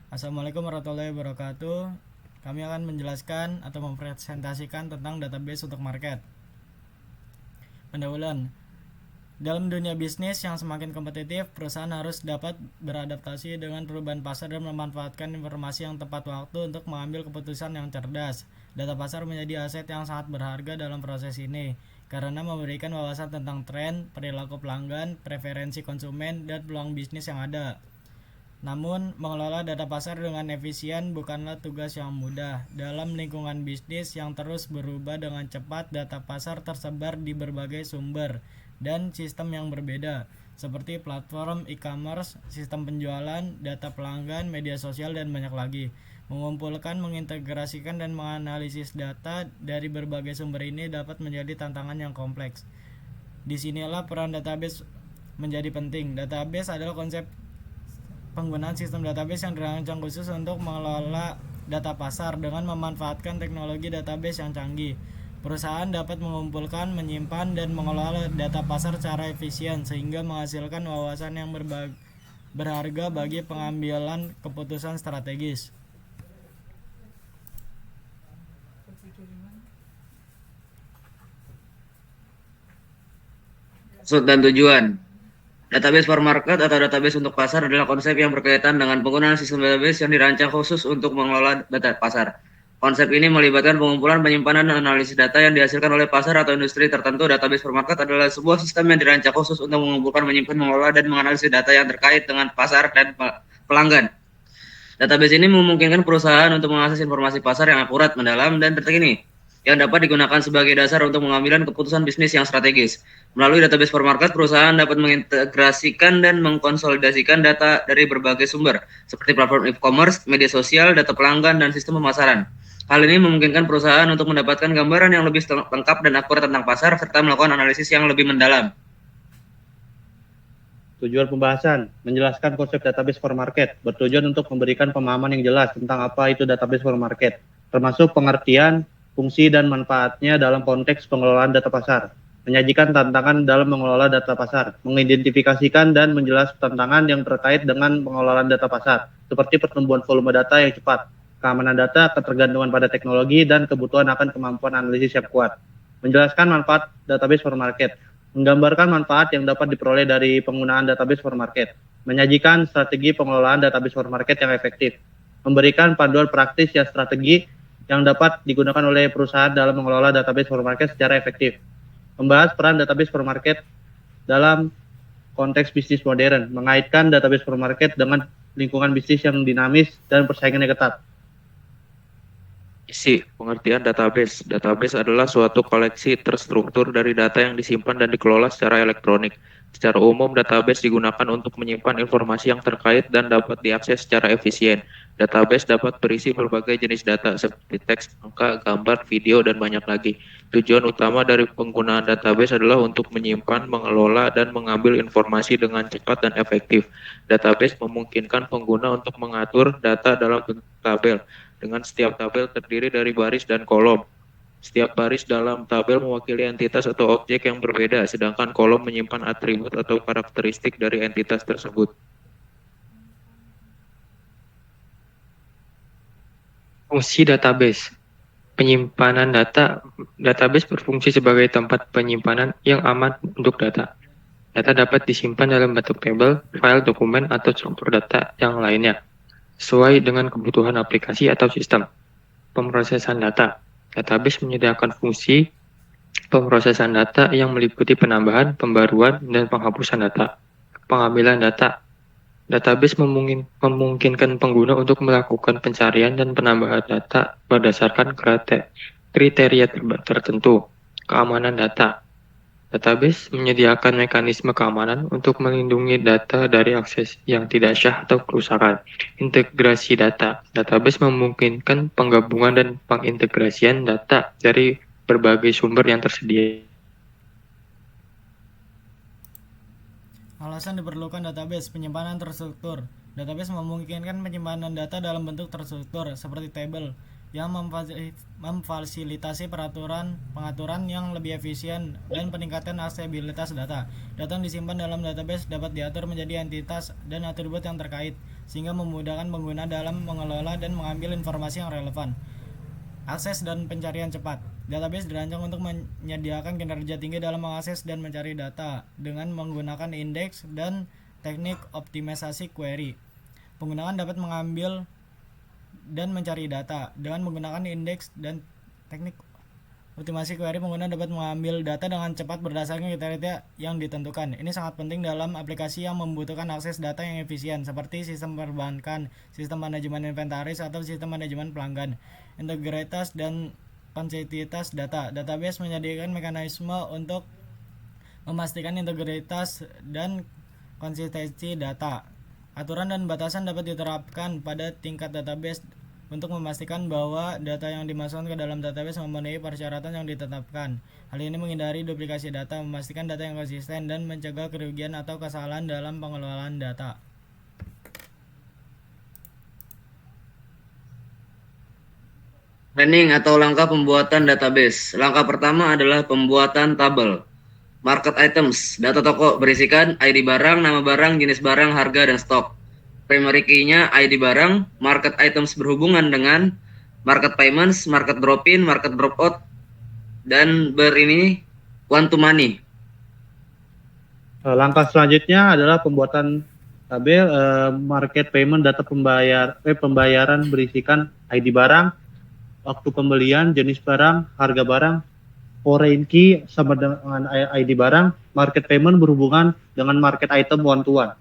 Assalamualaikum warahmatullahi wabarakatuh. Kami akan menjelaskan atau mempresentasikan tentang database untuk market. Pendahuluan. Dalam dunia bisnis yang semakin kompetitif, perusahaan harus dapat beradaptasi dengan perubahan pasar dan memanfaatkan informasi yang tepat waktu untuk mengambil keputusan yang cerdas. Data pasar menjadi aset yang sangat berharga dalam proses ini, karena memberikan wawasan tentang tren, perilaku pelanggan, preferensi konsumen, dan peluang bisnis yang ada. Namun, mengelola data pasar dengan efisien bukanlah tugas yang mudah. Dalam lingkungan bisnis yang terus berubah dengan cepat, data pasar tersebar di berbagai sumber dan sistem yang berbeda, seperti platform e-commerce, sistem penjualan, data pelanggan, media sosial, dan banyak lagi. Mengumpulkan, mengintegrasikan, dan menganalisis data dari berbagai sumber ini dapat menjadi tantangan yang kompleks. Disinilah peran database menjadi penting. Database adalah konsep penggunaan sistem database yang dirancang khusus untuk mengelola data pasar dengan memanfaatkan teknologi database yang canggih. Perusahaan dapat mengumpulkan, menyimpan, dan mengelola data pasar secara efisien sehingga menghasilkan wawasan yang berharga bagi pengambilan keputusan strategis. Maksud dan tujuan. Database for market atau database untuk pasar adalah konsep yang berkaitan dengan penggunaan sistem database yang dirancang khusus untuk mengelola data pasar. Konsep ini melibatkan pengumpulan, penyimpanan, dan analisis data yang dihasilkan oleh pasar atau industri tertentu. Database for market adalah sebuah sistem yang dirancang khusus untuk mengumpulkan, menyimpan, mengelola, dan menganalisis data yang terkait dengan pasar dan pelanggan. Database ini memungkinkan perusahaan untuk mengakses informasi pasar yang akurat, mendalam, dan terkini, yang dapat digunakan sebagai dasar untuk mengambil keputusan bisnis yang strategis. Melalui database for market, perusahaan dapat mengintegrasikan dan mengkonsolidasikan data dari berbagai sumber, seperti platform e-commerce, media sosial, data pelanggan, dan sistem pemasaran. Hal ini memungkinkan perusahaan untuk mendapatkan gambaran yang lebih lengkap dan akurat tentang pasar, serta melakukan analisis yang lebih mendalam. Tujuan pembahasan, menjelaskan konsep database for market, bertujuan untuk memberikan pemahaman yang jelas tentang apa itu database for market, termasuk pengertian, fungsi, dan manfaatnya dalam konteks pengelolaan data pasar, menyajikan tantangan dalam mengelola data pasar, mengidentifikasikan dan menjelaskan tantangan yang terkait dengan pengelolaan data pasar, seperti pertumbuhan volume data yang cepat, keamanan data, ketergantungan pada teknologi, dan kebutuhan akan kemampuan analisis yang kuat. Menjelaskan manfaat database for market, menggambarkan manfaat yang dapat diperoleh dari penggunaan database for market, menyajikan strategi pengelolaan database for market yang efektif, memberikan panduan praktis yang strategi yang dapat digunakan oleh perusahaan dalam mengelola database for market secara efektif, membahas peran database for market dalam konteks bisnis modern, mengaitkan database for market dengan lingkungan bisnis yang dinamis dan persaingannya ketat. Isi pengertian database. Database adalah suatu koleksi terstruktur dari data yang disimpan dan dikelola secara elektronik. Secara umum, database digunakan untuk menyimpan informasi yang terkait dan dapat diakses secara efisien. Database dapat berisi berbagai jenis data seperti teks, angka, gambar, video, dan banyak lagi. Tujuan utama dari penggunaan database adalah untuk menyimpan, mengelola, dan mengambil informasi dengan cepat dan efektif. Database memungkinkan pengguna untuk mengatur data dalam bentuk tabel, dengan setiap tabel terdiri dari baris dan kolom. Setiap baris dalam tabel mewakili entitas atau objek yang berbeda, sedangkan kolom menyimpan atribut atau karakteristik dari entitas tersebut. Fungsi database. Penyimpanan data. Database berfungsi sebagai tempat penyimpanan yang aman untuk data. Data dapat disimpan dalam bentuk tabel, file, dokumen, atau struktur data yang lainnya, sesuai dengan kebutuhan aplikasi atau sistem. Pemrosesan data. Database menyediakan fungsi pemrosesan data yang meliputi penambahan, pembaruan, dan penghapusan data. Pengambilan data. Database memungkinkan pengguna untuk melakukan pencarian dan penambahan data berdasarkan kriteria tertentu. Keamanan data. Database menyediakan mekanisme keamanan untuk melindungi data dari akses yang tidak syah atau kerusakan. Integrasi data. Database memungkinkan penggabungan dan pengintegrasian data dari berbagai sumber yang tersedia. Alasan diperlukan database: penyimpanan terstruktur. Database memungkinkan penyimpanan data dalam bentuk terstruktur seperti tabel, yang memfasilitasi pengaturan yang lebih efisien dan peningkatan aksesibilitas data. Data yang disimpan dalam database dapat diatur menjadi entitas dan atribut yang terkait, sehingga memudahkan pengguna dalam mengelola dan mengambil informasi yang relevan. Akses dan pencarian cepat. Database dirancang untuk menyediakan kinerja tinggi dalam mengakses dan mencari data dengan menggunakan indeks dan teknik optimisasi query. Pengguna dapat mengambil dan mencari data dengan menggunakan indeks dan teknik optimasi query. Pengguna dapat mengambil data dengan cepat berdasarkan kriteria yang ditentukan. Ini sangat penting dalam aplikasi yang membutuhkan akses data yang efisien seperti sistem perbankan, sistem manajemen inventaris, atau sistem manajemen pelanggan. Integritas dan konsistensitas data. Database menyediakan mekanisme untuk memastikan integritas dan konsistensi data. Aturan dan batasan dapat diterapkan pada tingkat database untuk memastikan bahwa data yang dimasukkan ke dalam database memenuhi persyaratan yang ditetapkan. Hal ini menghindari duplikasi data, memastikan data yang konsisten, dan mencegah kerugian atau kesalahan dalam pengelolaan data. Planning atau langkah pembuatan database. Langkah pertama adalah pembuatan tabel. Market items, data toko berisikan ID barang, nama barang, jenis barang, harga, dan stok. Primary key-nya ID barang. Market items berhubungan dengan market payments, market drop-in, market drop-out, dan ini one to money. Langkah selanjutnya adalah pembuatan tabel market payment, data pembayaran berisikan ID barang, waktu pembelian, jenis barang, harga barang. Foreign key sama dengan ID barang. Market payment berhubungan dengan market item one to one.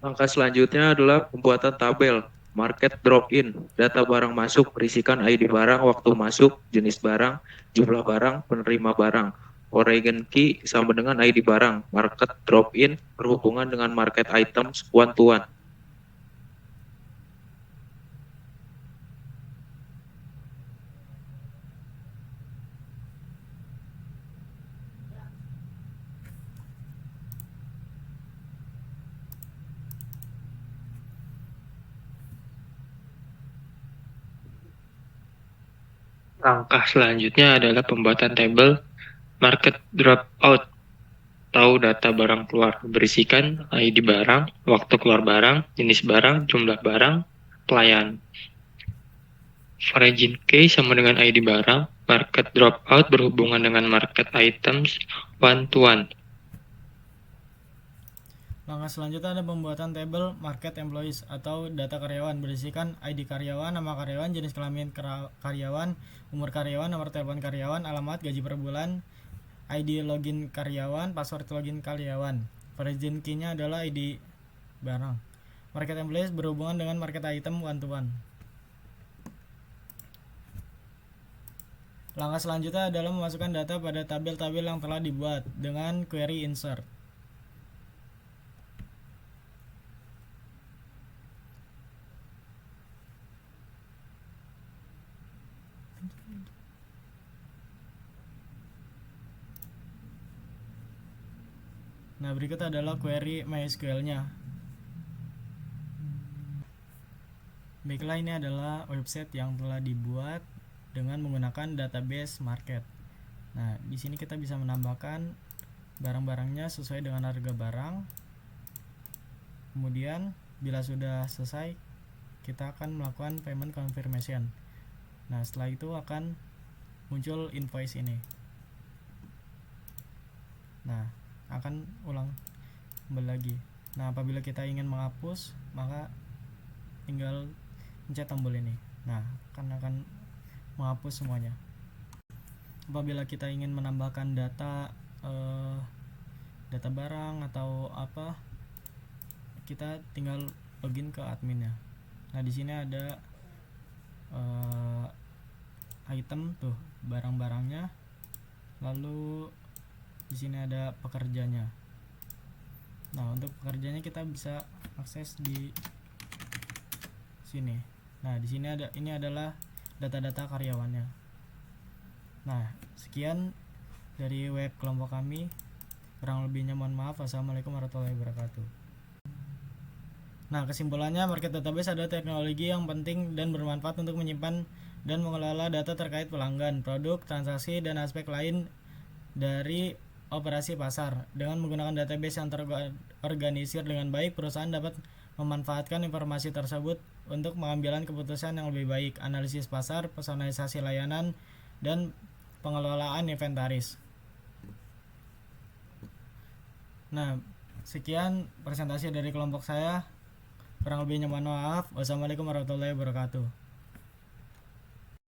Langkah selanjutnya adalah pembuatan tabel market drop-in, data barang masuk berisikan ID barang, waktu masuk, jenis barang, jumlah barang, penerima barang. Foreign key sama dengan ID barang. Market drop-in berhubungan dengan market items one to one. Langkah selanjutnya adalah pembuatan tabel market dropout atau data barang keluar berisikan ID barang, waktu keluar barang, jenis barang, jumlah barang, pelayan. Foreign key sama dengan ID barang, market dropout berhubungan dengan market items one to one. Langkah selanjutnya ada pembuatan tabel market employees atau data karyawan berisikan ID karyawan, nama karyawan, jenis kelamin karyawan, umur karyawan, nomor telepon karyawan, alamat, gaji per bulan, ID login karyawan, password login karyawan. Foreign key-nya adalah ID barang. Market employees berhubungan dengan market item one to one. Langkah selanjutnya adalah memasukkan data pada tabel-tabel yang telah dibuat dengan query insert. Nah, berikut adalah query MySQL-nya. Baiklah, ini adalah website yang telah dibuat dengan menggunakan database market. Nah, di sini kita bisa menambahkan barang-barangnya sesuai dengan harga barang. Kemudian, bila sudah selesai, kita akan melakukan payment confirmation. Nah, setelah itu akan muncul invoice ini. Nah, akan ulang kembali lagi. Nah, apabila kita ingin menghapus, maka tinggal pencet tombol ini. Nah, akan menghapus semuanya. Apabila kita ingin menambahkan data data barang atau apa, kita tinggal login ke adminnya. Nah, di sini ada item tuh, barang-barangnya. Lalu di sini ada pekerjanya. Nah, untuk pekerjanya kita bisa akses di sini. Nah, di sini ini adalah data-data karyawannya. Nah, sekian dari web kelompok kami. Kurang lebihnya mohon maaf. Wassalamualaikum warahmatullahi wabarakatuh. Nah, kesimpulannya, market database adalah teknologi yang penting dan bermanfaat untuk menyimpan dan mengelola data terkait pelanggan, produk, transaksi, dan aspek lain dari operasi pasar. Dengan menggunakan database yang terorganisir dengan baik, perusahaan dapat memanfaatkan informasi tersebut untuk mengambil keputusan yang lebih baik, analisis pasar, personalisasi layanan, dan pengelolaan inventaris. Nah, sekian presentasi dari kelompok saya. Kurang lebihnya mohon maaf. Wassalamualaikum warahmatullahi wabarakatuh.